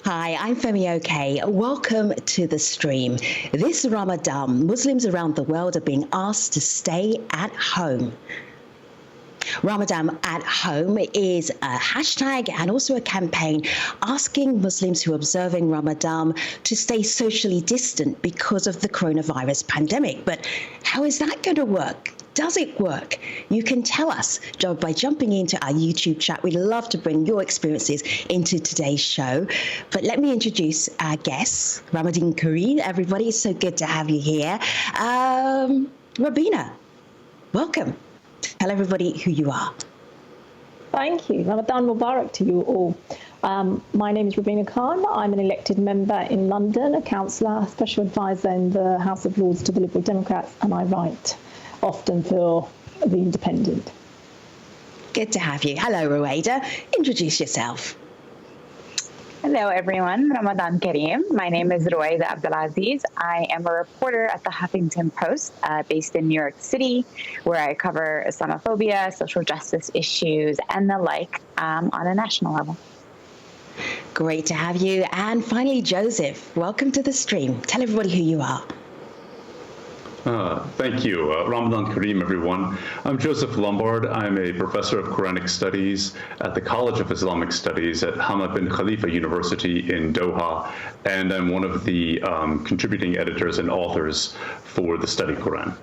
Hi, I'm Femi OK. Welcome to the stream. This Ramadan, Muslims around the world are being asked to stay at home. Ramadan at home is a hashtag and also a campaign asking Muslims who are observing Ramadan to stay socially distant because of the coronavirus pandemic. But how is that going to work? Does it work? You can tell us by jumping into our YouTube chat. We'd love to bring your experiences into today's show. But let me introduce our guests. Ramadan Kareem, everybody. It's so good to have you here. Rabina, welcome. Tell everybody who you are. Thank you. Ramadan Mubarak to you all. My name is Rabina Khan. I'm an elected member in London, a councillor, special advisor in the House of Lords to the Liberal Democrats, and I write often for The Independent. Good to have you. Hello, Ruwaida. Introduce yourself. Hello, everyone. Ramadan Kareem. My name is Ruwaida Abdulaziz. I am a reporter at the Huffington Post, based in New York City, where I cover Islamophobia, social justice issues, and the like on a national level. Great to have you. And finally, Joseph, welcome to the stream. Tell everybody who you are. Thank you. Ramadan Kareem, everyone. I'm Joseph Lombard. I'm a professor of Quranic Studies at the College of Islamic Studies at Hamad bin Khalifa University in Doha, and I'm one of the contributing editors and authors for the Study Quran.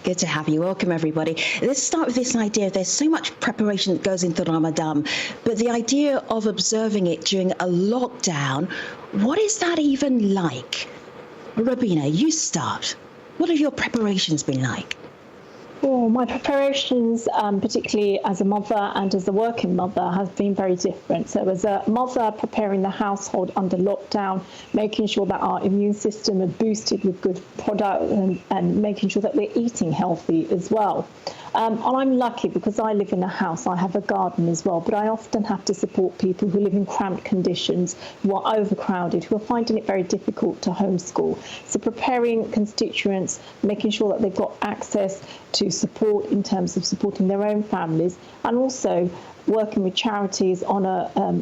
Good to have you. Welcome, everybody. Let's start with this idea. There's so much preparation that goes into Ramadan, but the idea of observing it during a lockdown, what is that even like? Rabina, you start. What have your preparations been like? Well, my preparations, particularly as a mother and as a working mother, have been very different. So as a mother, preparing the household under lockdown, making sure that our immune system is boosted with good product and making sure that we're eating healthy as well. And I'm lucky because I live in a house, I have a garden as well, but I often have to support people who live in cramped conditions, who are overcrowded, who are finding it very difficult to homeschool. So preparing constituents, making sure that they've got access to support in terms of supporting their own families, and also working with charities on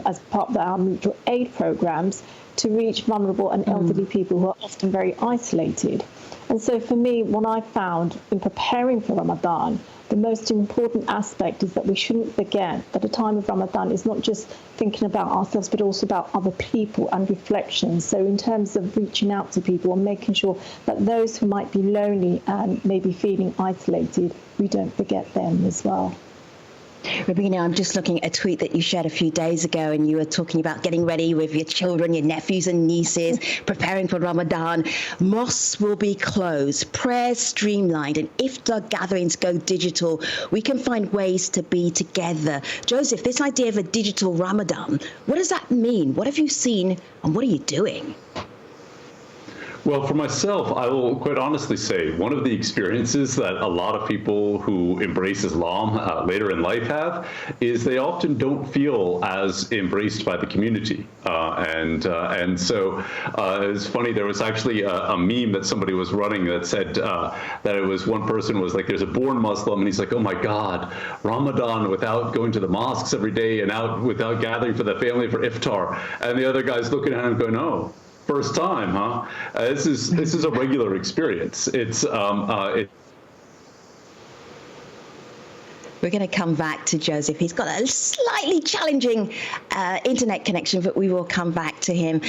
as part of our mutual aid programs to reach vulnerable and elderly people who are often very isolated. And so for me, what I found in preparing for Ramadan, the most important aspect is that we shouldn't forget that a time of Ramadan is not just thinking about ourselves, but also about other people and reflection. So in terms of reaching out to people and making sure that those who might be lonely and maybe feeling isolated, we don't forget them as well. Rabina, I'm just looking at a tweet that you shared a few days ago, and you were talking about getting ready with your children, your nephews and nieces, preparing for Ramadan. Mosques will be closed, prayers streamlined, and iftar gatherings go digital. We can find ways to be together. Joseph, this idea of a digital Ramadan, what does that mean? What have you seen, and what are you doing? Well, for myself, I will quite honestly say one of the experiences that a lot of people who embrace Islam later in life have is they often don't feel as embraced by the community. And so it's funny, there was actually a meme that somebody was running that said that it was one person was like, there's a born Muslim, and he's like, oh my God, Ramadan without going to the mosques every day and out without gathering for the family for iftar. And the other guy's looking at him going, oh. First time, huh? This is a regular experience. We're going to come back to Joseph. He's got a slightly challenging internet connection, but we will come back to him.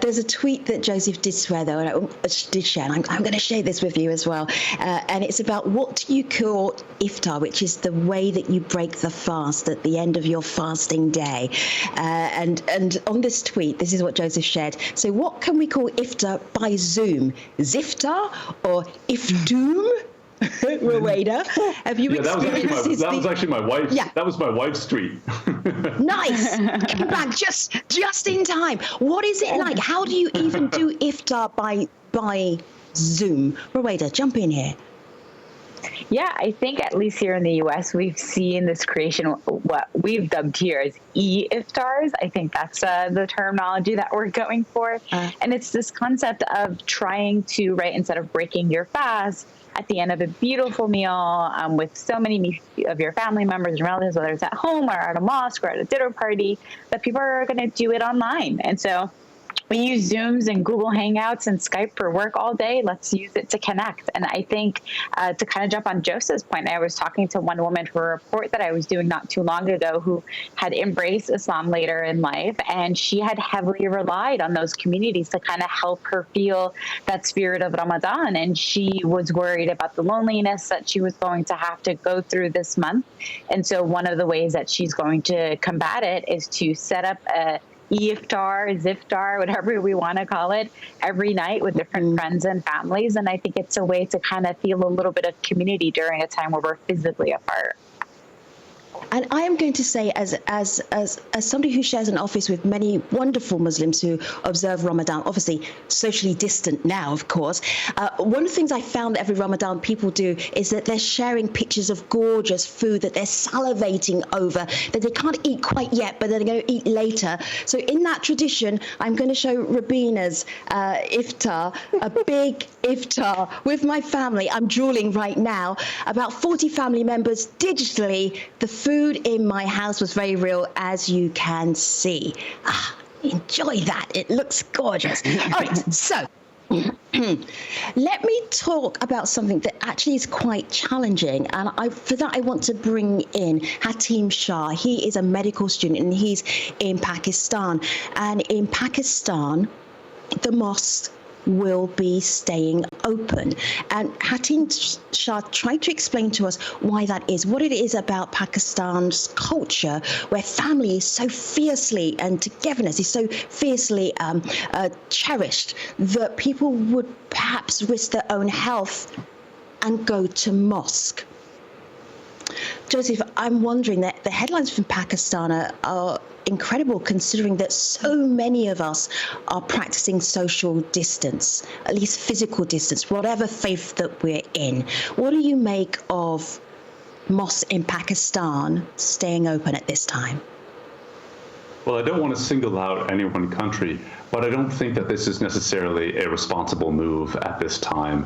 There's a tweet that Joseph did share, though, and I'm going to share this with you as well. And it's about what do you call iftar, which is the way that you break the fast at the end of your fasting day. And on this tweet, this is what Joseph shared. So what can we call iftar by Zoom? Ziftar or iftoom? Ruwaida, have you experienced that was actually my wife's. Yeah. That was my wife's tweet. Nice, came back just in time. What is it like? How do you even do iftar by Zoom? Ruwaida, jump in here. Yeah, I think at least here in the U.S., we've seen this creation, what we've dubbed here as e-iftars. I think that's the terminology that we're going for. And it's this concept of trying to, right, instead of breaking your fast, at the end of a beautiful meal with so many of your family members and relatives, whether it's at home or at a mosque or at a dinner party, that people are going to do it online. And so we use Zooms and Google Hangouts and Skype for work all day. Let's use it to connect. And I think to kind of jump on Joseph's point, I was talking to one woman for a report that I was doing not too long ago who had embraced Islam later in life. And she had heavily relied on those communities to kind of help her feel that spirit of Ramadan. And she was worried about the loneliness that she was going to have to go through this month. And so one of the ways that she's going to combat it is to set up a iftar, ziftar, whatever we want to call it, every night with different friends and families. And I think it's a way to kind of feel a little bit of community during a time where we're physically apart. And I am going to say, as somebody who shares an office with many wonderful Muslims who observe Ramadan, obviously socially distant now, of course, one of the things I found every Ramadan people do is that they're sharing pictures of gorgeous food that they're salivating over, that they can't eat quite yet, but they're going to eat later. So in that tradition, I'm going to show Rabina's iftar, a big iftar with my family. I'm drooling right now. About 40 family members digitally. The food in my house was very real, as you can see. Enjoy that. It looks gorgeous. All right, so let me talk about something that actually is quite challenging. And for that, I want to bring in Hatim Shah. He is a medical student and he's in Pakistan. And in Pakistan, the mosques will be staying open. And Hatim Shah tried to explain to us why that is, what it is about Pakistan's culture, where family is so fiercely, and togetherness is so fiercely cherished, that people would perhaps risk their own health and go to mosque. Joseph, I'm wondering that the headlines from Pakistan are incredible, considering that so many of us are practicing social distance, at least physical distance, whatever faith that we're in. What do you make of mosques in Pakistan staying open at this time? Well, I don't want to single out any one country, but I don't think that this is necessarily a responsible move at this time.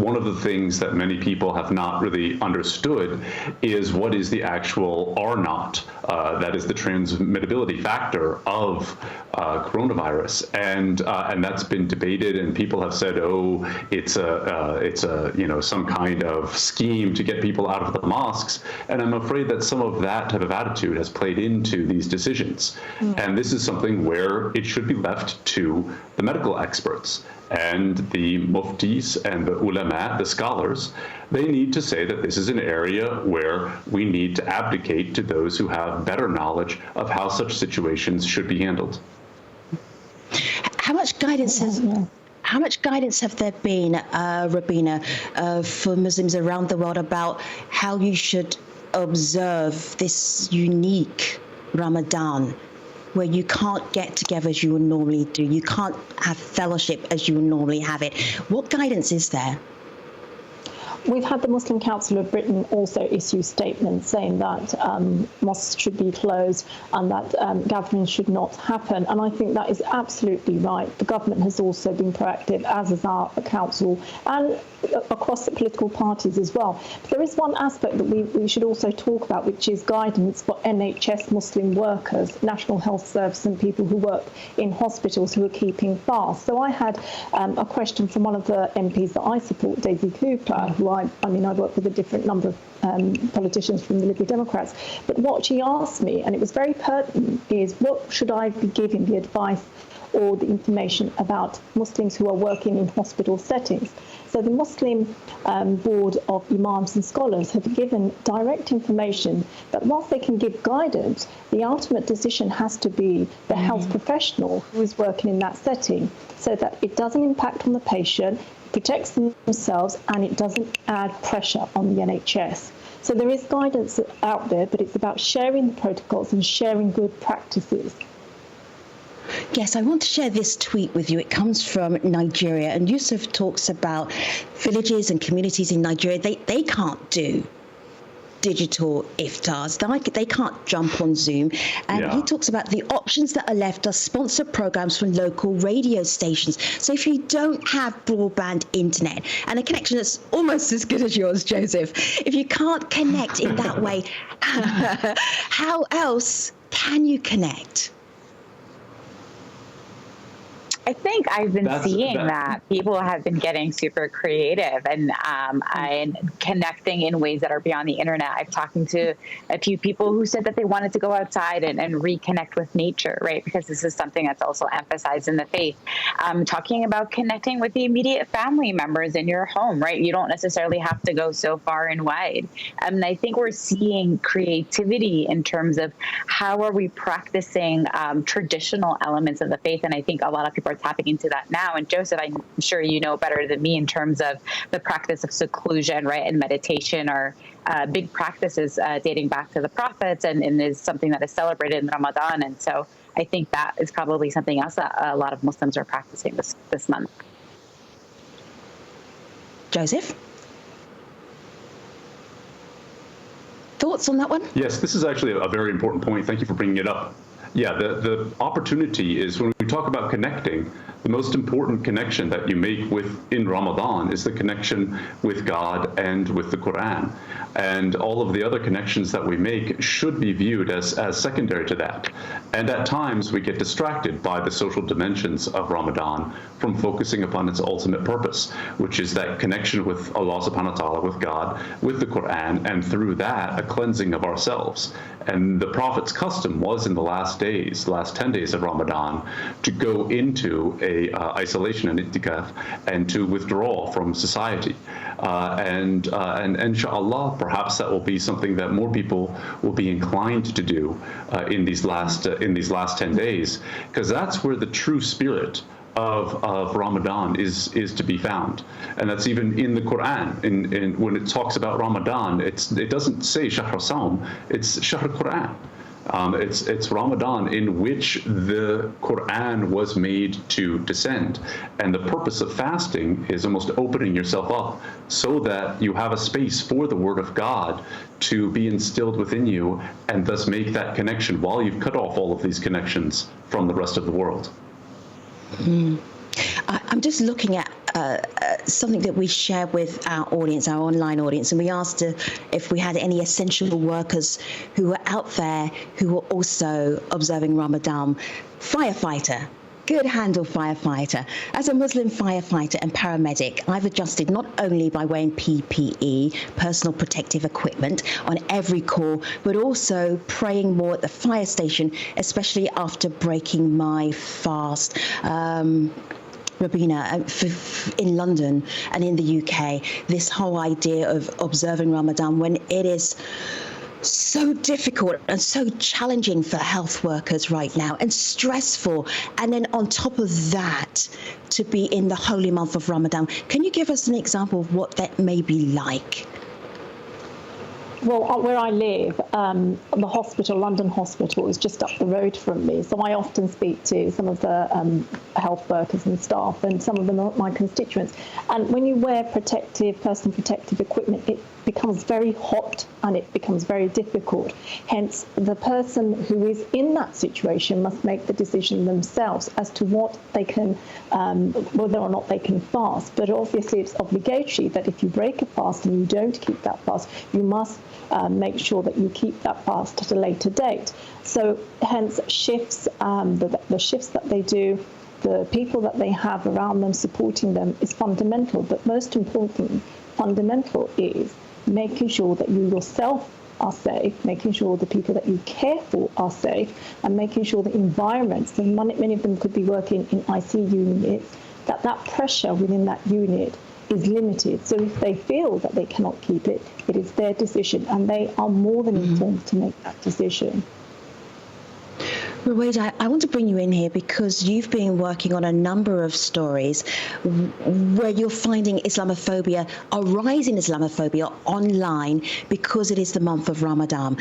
One of the things that many people have not really understood is what is the actual R naught, that is the transmittability factor of coronavirus, and that's been debated, and people have said, oh, it's a some kind of scheme to get people out of the mosques, and I'm afraid that some of that type of attitude has played into these decisions, and this is something where it should be left to the medical experts and the muftis and the ulama, the scholars. They need to say that this is an area where we need to abdicate to those who have better knowledge of how such situations should be handled. How much guidance have there been, Rabina, for Muslims around the world about how you should observe this unique Ramadan, where you can't get together as you would normally do, you can't have fellowship as you would normally have it? What guidance is there? We've had the Muslim Council of Britain also issue statements saying that mosques should be closed and that gatherings should not happen. And I think that is absolutely right. The government has also been proactive, as is our council, and across the political parties as well. But there is one aspect that we should also talk about, which is guidance for NHS Muslim workers, National Health Service, and people who work in hospitals who are keeping fast. So I had a question from one of the MPs that I support, Daisy Cooper, who I work with a different number of politicians from the Liberal Democrats. But what she asked me, and it was very pertinent, is what should I be giving the advice or the information about Muslims who are working in hospital settings? So the Muslim Board of Imams and Scholars have given direct information that whilst they can give guidance, the ultimate decision has to be the health professional who is working in that setting, so that it doesn't impact on the patient, protects themselves, and it doesn't add pressure on the NHS. So there is guidance out there, but it's about sharing the protocols and sharing good practices. Yes, I want to share this tweet with you. It comes from Nigeria, and Yusuf talks about villages and communities in Nigeria. They can't do digital iftars. They can't jump on Zoom. And he talks about the options that are left are sponsored programs from local radio stations. So if you don't have broadband internet and a connection that's almost as good as yours, Joseph, if you can't connect in that way, how else can you connect? I think I've been seeing that people have been getting super creative and connecting in ways that are beyond the internet. I've talked to a few people who said that they wanted to go outside and reconnect with nature, right? Because this is something that's also emphasized in the faith. Talking about connecting with the immediate family members in your home, right? You don't necessarily have to go so far and wide. And I think we're seeing creativity in terms of how are we practicing traditional elements of the faith. And I think a lot of people are tapping into that now. And Joseph, I'm sure you know better than me in terms of the practice of seclusion, right, and meditation are big practices dating back to the prophets and is something that is celebrated in Ramadan. And so I think that is probably something else that a lot of Muslims are practicing this month. Joseph? Thoughts on that one? Yes, this is actually a very important point. Thank you for bringing it up. Yeah, the opportunity is when we talk about connecting, the most important connection that you make in Ramadan is the connection with God and with the Quran. And all of the other connections that we make should be viewed as secondary to that. And at times we get distracted by the social dimensions of Ramadan from focusing upon its ultimate purpose, which is that connection with Allah subhanahu wa ta'ala, with God, with the Quran, and through that, a cleansing of ourselves. And the Prophet's custom was in the last 10 days of Ramadan, to go into isolation and itikaf and to withdraw from society. And inshallah, perhaps that will be something that more people will be inclined to do in these last 10 days, because that's where the true spirit of Ramadan is to be found. And that's even in the Quran. In when it talks about Ramadan, it doesn't say Shahr Sawm, it's Shahr Quran. It's Ramadan in which the Quran was made to descend. And the purpose of fasting is almost opening yourself up so that you have a space for the Word of God to be instilled within you and thus make that connection while you've cut off all of these connections from the rest of the world. I'm just looking at something that we share with our audience, our online audience, and we asked if we had any essential workers who were out there who were also observing Ramadan. Firefighter. Good handle, firefighter. As a Muslim firefighter and paramedic, I've adjusted not only by wearing PPE, personal protective equipment, on every call, but also praying more at the fire station, especially after breaking my fast. Rabina, in London and in the UK, this whole idea of observing Ramadan when it is so difficult and so challenging for health workers right now and stressful. And then on top of that, to be in the holy month of Ramadan. Can you give us an example of what that may be like? Well, where I live, the hospital, London Hospital, is just up the road from me. So I often speak to some of the health workers and staff, and some of them are my constituents. And when you wear personal protective equipment, it becomes very hot and it becomes very difficult. Hence, the person who is in that situation must make the decision themselves as to what they can, whether or not they can fast. But obviously, it's obligatory that if you break a fast and you don't keep that fast, you must make sure that you keep that fast at a later date. So hence shifts, the shifts that they do, the people that they have around them supporting them is fundamental. But most important, fundamental is making sure that you yourself are safe, making sure the people that you care for are safe, and making sure the environments, and many of them could be working in ICU units, that pressure within that unit is limited. So if they feel that they cannot keep it, it is their decision, and they are more than informed to make that decision. Ruwaida, I want to bring you in here because you've been working on a number of stories where you're finding Islamophobia, a rise in Islamophobia online because it is the month of Ramadan.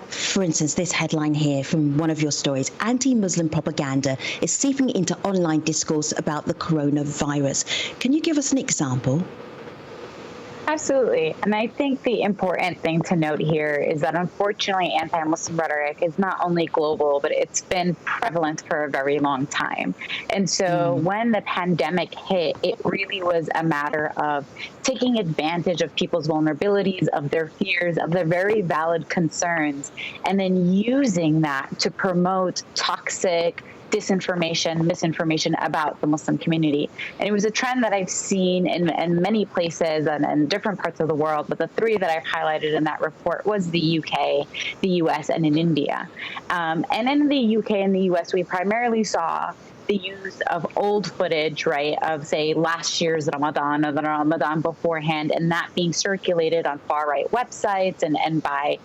For instance, this headline here from one of your stories: anti-Muslim propaganda is seeping into online discourse about the coronavirus. Can you give us an example? Absolutely. And I think the important thing to note here is that unfortunately anti-Muslim rhetoric is not only global, but it's been prevalent for a very long time. And so when the pandemic hit, it really was a matter of taking advantage of people's vulnerabilities, of their fears, of their very valid concerns, and then using that to promote toxic disinformation, misinformation about the Muslim community. And it was a trend that I've seen in many places and in different parts of the world, but the three that I've highlighted in that report was the UK, the US, and in India. And in the UK and the US, we primarily saw the use of old footage, right, of, say, last year's Ramadan or the Ramadan beforehand, and that being circulated on far-right websites and by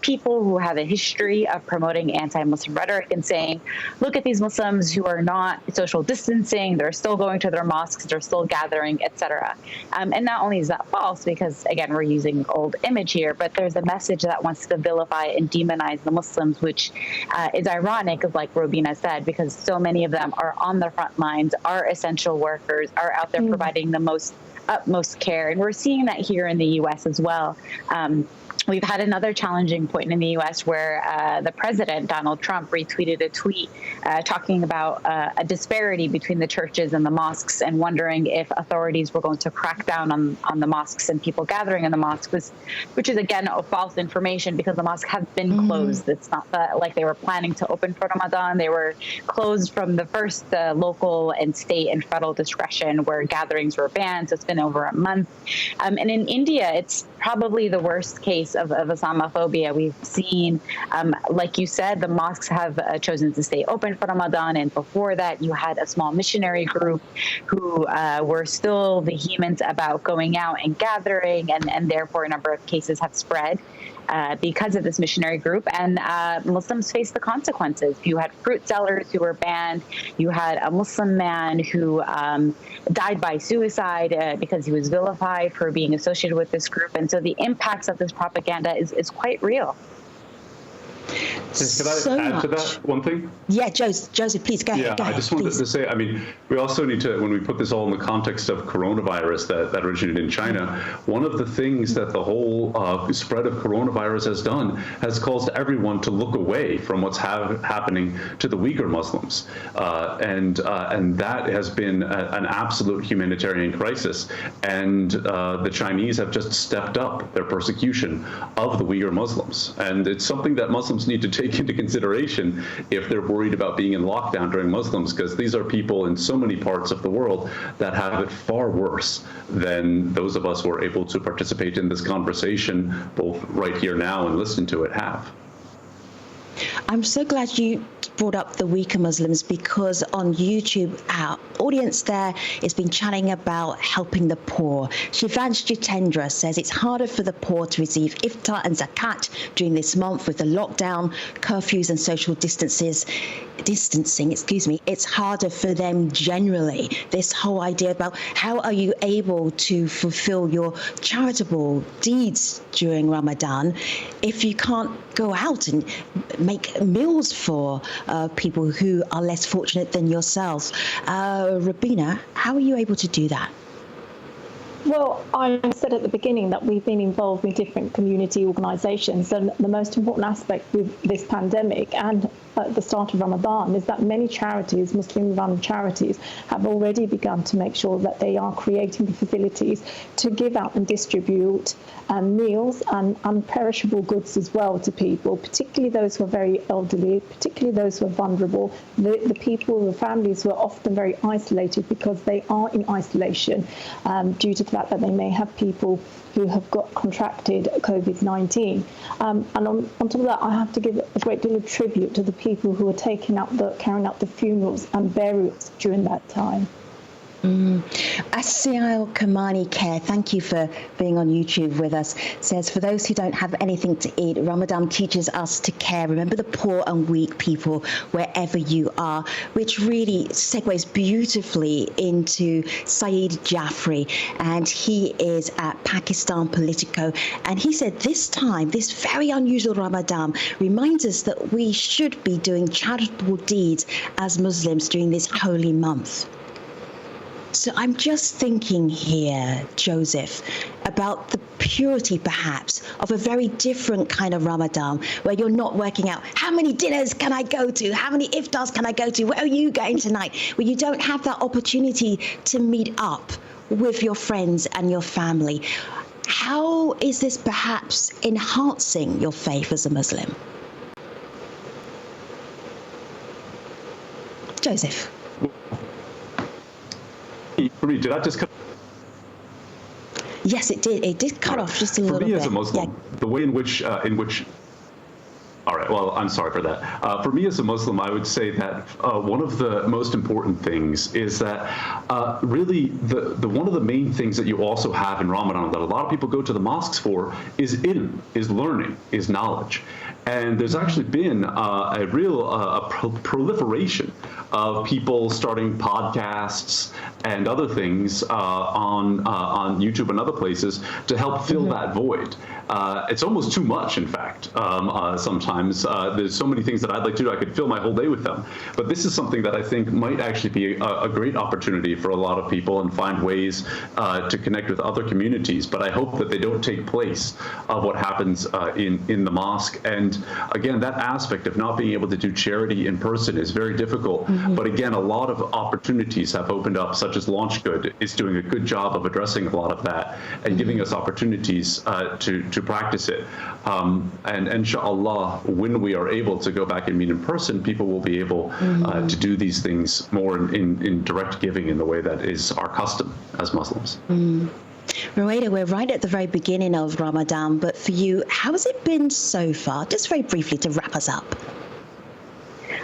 people who have a history of promoting anti-Muslim rhetoric and saying, look at these Muslims who are not social distancing, they're still going to their mosques, they're still gathering, etc. And not only is that false, because, again, we're using old image here, but there's a message that wants to vilify and demonize the Muslims, which is ironic, like Robina said, because so many of them are on the front lines, are essential workers, are out there providing the utmost care. And we're seeing that here in the U.S. as well. We've had another challenging point in the U.S. where the president, Donald Trump, retweeted a tweet talking about a disparity between the churches and the mosques and wondering if authorities were going to crack down on the mosques and people gathering in the mosques, which is, again, false information because the mosques have been closed. It's not like they were planning to open for Ramadan. They were closed from the first local and state and federal discretion where gatherings were banned. So it's been over a month. And in India, it's probably the worst case of Islamophobia. We've seen, like you said, the mosques have chosen to stay open for Ramadan, and before that you had a small missionary group who were still vehement about going out and gathering, and therefore a number of cases have spread because of this missionary group, and Muslims face the consequences. You had fruit sellers who were banned. You had a Muslim man who died by suicide because he was vilified for being associated with this group. And so the impacts of this propaganda is quite real. Can I add to that one thing? Yeah, Joseph, please go ahead. I just wanted to say, I mean, we also need to, when we put this all in the context of coronavirus that originated in China, one of the things that the whole spread of coronavirus has done has caused everyone to look away from what's happening to the Uyghur Muslims. And that has been an absolute humanitarian crisis. And the Chinese have just stepped up their persecution of the Uyghur Muslims. And it's something that Muslims need to take into consideration if they're worried about being in lockdown during Muslims, because these are people in so many parts of the world that have it far worse than those of us who are able to participate in this conversation, both right here now and listen to it, have. I'm so glad you brought up the weaker Muslims, because on YouTube, our audience there has been chatting about helping the poor. Shivansh Jitendra says it's harder for the poor to receive iftar and zakat during this month with the lockdown, curfews and social distancing. It's harder for them generally. This whole idea about how are you able to fulfill your charitable deeds during Ramadan if you can't go out and make meals for people who are less fortunate than yourselves. Rabina, how are you able to do that? Well, I said at the beginning that we've been involved with different community organisations, and the most important aspect with this pandemic and at the start of Ramadan is that many charities, Muslim-run charities, have already begun to make sure that they are creating the facilities to give out and distribute meals and unperishable goods as well to people, particularly those who are very elderly, particularly those who are vulnerable, the people, the families who are often very isolated because they are in isolation due to the fact that they may have people who have contracted COVID-19. And on top of that, I have to give a great deal of tribute to the people who are carrying out the funerals and burials during that time. Asiel Kamani Care, thank you for being on YouTube with us, says, for those who don't have anything to eat, Ramadan teaches us to care. Remember the poor and weak people wherever you are, which really segues beautifully into Saeed Jaffrey. And he is at Pakistan Politico. And he said this time, this very unusual Ramadan, reminds us that we should be doing charitable deeds as Muslims during this holy month. So I'm just thinking here, Joseph, about the purity, perhaps, of a very different kind of Ramadan, where you're not working out how many dinners can I go to, how many iftars can I go to, where are you going tonight, where you don't have that opportunity to meet up with your friends and your family. How is this perhaps enhancing your faith as a Muslim? Joseph. For me, did I just cut? Yes, it did. It did cut off just a little bit. For me as a Muslim, the way in which all right, well, I'm sorry for that. For me as a Muslim, I would say that one of the most important things is that really the one of the main things that you also have in Ramadan that a lot of people go to the mosques for is ilm, is learning, is knowledge. And there's actually been a real proliferation of people starting podcasts and other things on YouTube and other places to help fill that void. It's almost too much, in fact. Sometimes there's so many things that I'd like to do. I could fill my whole day with them. But this is something that I think might actually be a great opportunity for a lot of people and find ways to connect with other communities. But I hope that they don't take place of what happens in the mosque. And again, that aspect of not being able to do charity in person is very difficult. But again, a lot of opportunities have opened up, such as Launch Good is doing a good job of addressing a lot of that and giving us opportunities to practice it. And inshallah, when we are able to go back and meet in person, people will be able to do these things more in direct giving in the way that is our custom as Muslims. Ruwaida, we're right at the very beginning of Ramadan, but for you, how has it been so far? Just very briefly to wrap us up.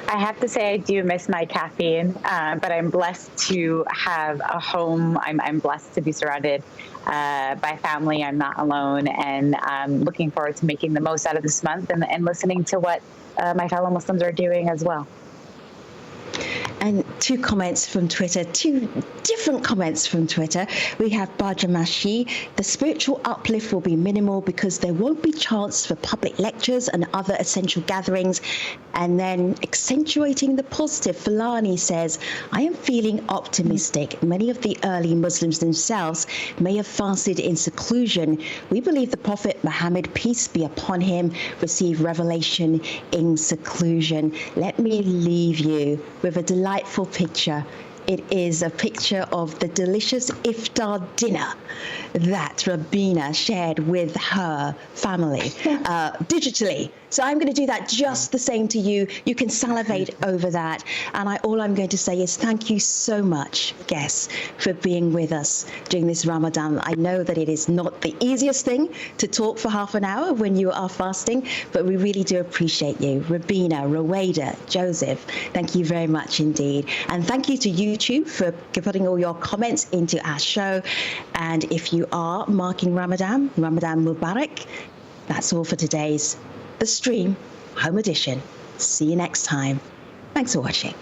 I have to say I do miss my caffeine, but I'm blessed to have a home. I'm blessed to be surrounded by family. I'm not alone, and I'm looking forward to making the most out of this month and listening to what my fellow Muslims are doing as well. And two comments from Twitter, two different comments from Twitter. We have Bajamashi. The spiritual uplift will be minimal because there won't be chance for public lectures and other essential gatherings. And then accentuating the positive, Fulani says, I am feeling optimistic. Many of the early Muslims themselves may have fasted in seclusion. We believe the Prophet Muhammad, peace be upon him, received revelation in seclusion. Let me leave you with a delightful picture. It is a picture of the delicious iftar dinner that Rabina shared with her family digitally. So I'm going to do that just the same to you. You can salivate over that. And all I'm going to say is thank you so much, guests, for being with us during this Ramadan. I know that it is not the easiest thing to talk for half an hour when you are fasting, but we really do appreciate you. Rabina, Ruwaida, Joseph, thank you very much indeed. And thank you to YouTube for putting all your comments into our show. And if you are marking Ramadan, Ramadan Mubarak. That's all for today's The Stream Home Edition. See you next time. Thanks for watching.